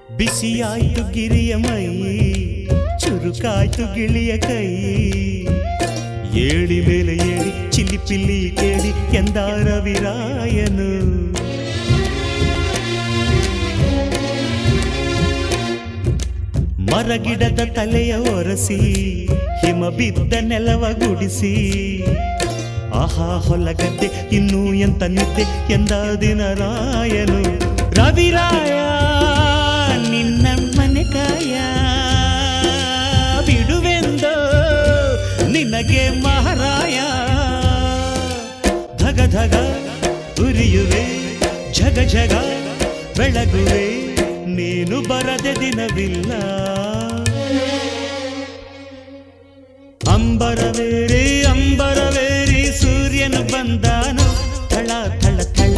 ಬಿಸಿಯಾಯ್ತು ಗಿರಿಯ ಮೈ, ಚುರುಕಾಯ್ತು ಗಿಳಿಯ ಕೈ. ಏಳಿ ಮೇಲೆ ಏಳಿ ಚಿಲಿಪಿಲ್ಲಿ ಕೇಳಿ ಎಂದ ರವಿರಾಯನು. ಮರಗಿಡದ ತಲೆಯ ಒರಸಿ ಹಿಮ ಬಿದ್ದ ನೆಲವ ಗುಡಿಸಿ. ಆಹಾ ಹೊಲಗದ್ದೆ ಇನ್ನೂ ಎಂತ ನಿದ್ದೆ ಎಂದ ದಿನರಾಯನು. ರವಿರಾಯ ನಿನ್ನ ಮನೆ ಕಾಯ ಬಿಡುವೆಂದೋ ನಿನಗೆ ಮಹಾರಾಯ. ಧಗ ಧಗ ಉರಿಯುವೆ, ಝಗ ಝಗ ಬೆಳಗುವೆ, ನೀನು ಬರದೆ ದಿನವಿಲ್ಲ. ಅಂಬರವೇರಿ ಅಂಬರವೇರಿ ಸೂರ್ಯನು ಬಂದಾನು. ಥಳ ಥಳ ಥಳ